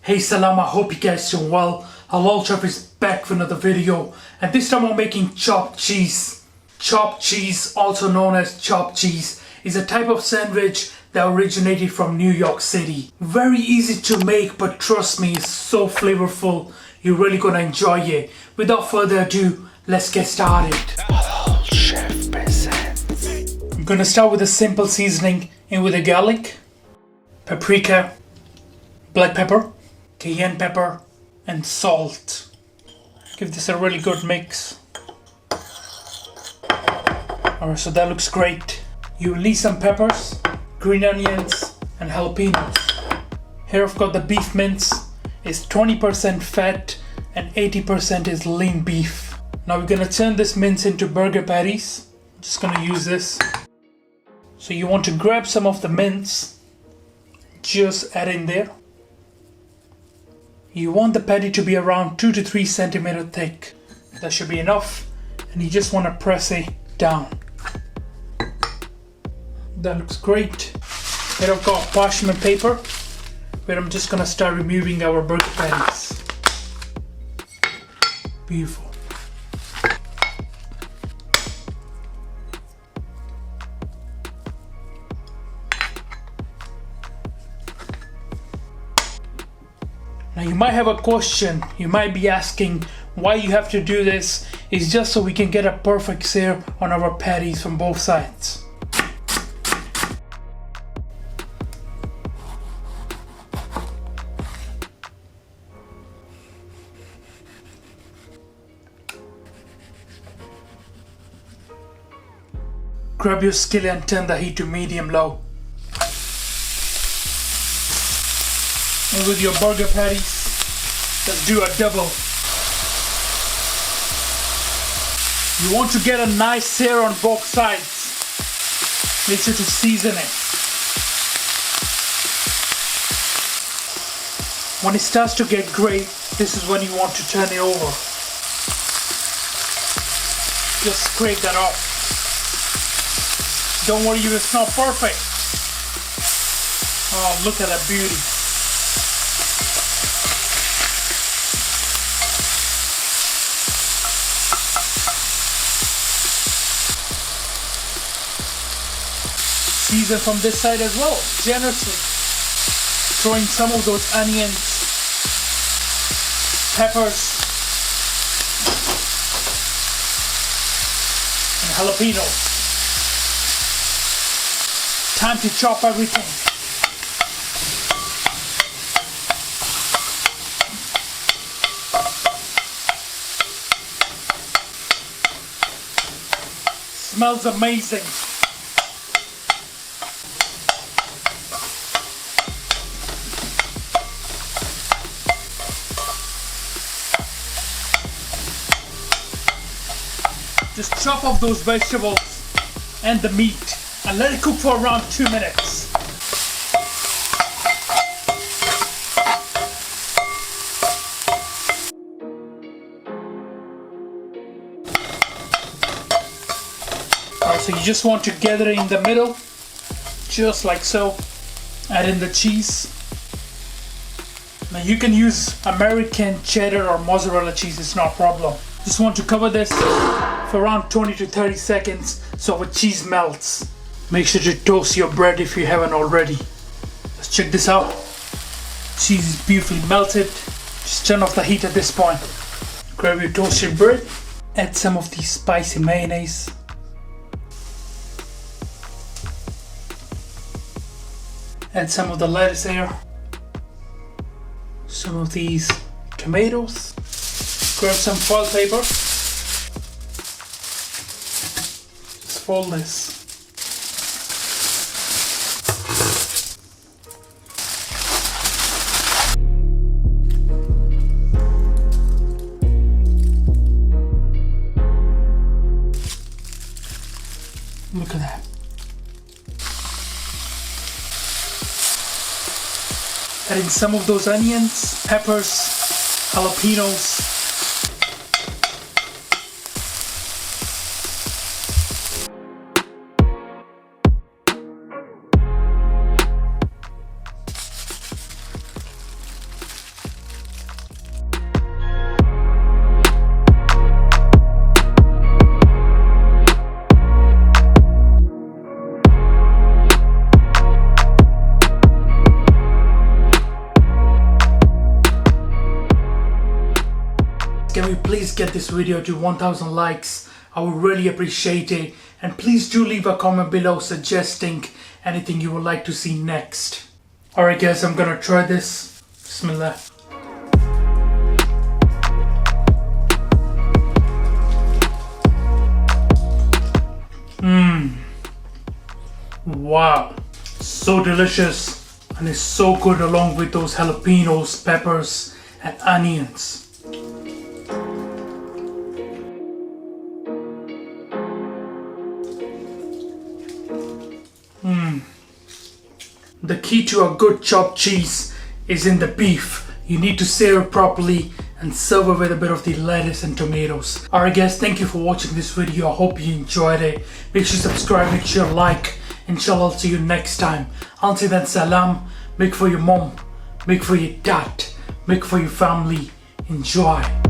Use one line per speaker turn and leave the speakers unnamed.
Hey Salam, I hope you guys doing well. Halal Chef is back with another video, and this time I'm making chopped cheese. Chopped cheese, also known as chopped cheese, is a type of sandwich that originated from New York City. Very easy to make, but trust me, it's so flavorful. You're really gonna enjoy it. Without further ado, let's get started. Halal Chef presents. I'm gonna start with a simple seasoning in with the garlic, paprika, black pepper, cayenne pepper, and salt. Give this a really good mix. Alright, so that looks great. You need some peppers, green onions, and jalapenos. Here I've got the beef mince. It's 20% fat and 80% is lean beef. Now we're gonna turn this mince into burger patties. I'm just gonna use this. So you want to grab some of the mince, just add in there. You want the patty to be around 2 to 3 centimeter thick. That should be enough. And you just want to press it down. That looks great. Here I've got parchment paper, where I'm just going to start removing our burger patties. Beautiful. Now you might have a question, you might be asking why you have to do this. It's just so we can get a perfect sear on our patties from both sides. Grab your skillet and turn the heat to medium-low. And with your burger patties, let's do a double. You want to get a nice sear on both sides. Make sure to season it. When it starts to get gray, this is when you want to turn it over. Just scrape that off. Don't worry if it's not perfect. Oh, look at that beauty. Season from this side as well, generously. Throwing some of those onions, peppers, and jalapenos. Time to chop everything. Smells amazing. Just chop off those vegetables and the meat and let it cook for around 2 minutes. Alright, so you just want to gather it in the middle, just like so. Add in the cheese. Now you can use American cheddar or mozzarella cheese, it's not a problem. Just want to cover this for around 20 to 30 seconds so our cheese melts. Make sure to toast your bread if you haven't already. Let's check this out. Cheese is beautifully melted. Just turn off the heat at this point. Grab your toasted bread. Add some of the spicy mayonnaise. Add some of the lettuce here. Some of these tomatoes. Grab some foil paper. Just fold this. Look at that. Add in some of those onions, peppers, jalapenos. can we please get this video to 1000 likes? I would really appreciate it. And please do leave a comment below suggesting anything you would like to see next. Alright guys, I'm gonna try this. Bismillah. Wow, so delicious, and it's so good along with those jalapenos, peppers and onions. The key to a good chopped cheese is in the beef. You need to sear it properly and serve it with a bit of the lettuce and tomatoes. Alright guys, thank you for watching this video. I hope you enjoyed it. Make sure you subscribe, make sure you like. Inshallah, I'll see you next time. Until then, salam. Make for your mom, make for your dad, make for your family. Enjoy.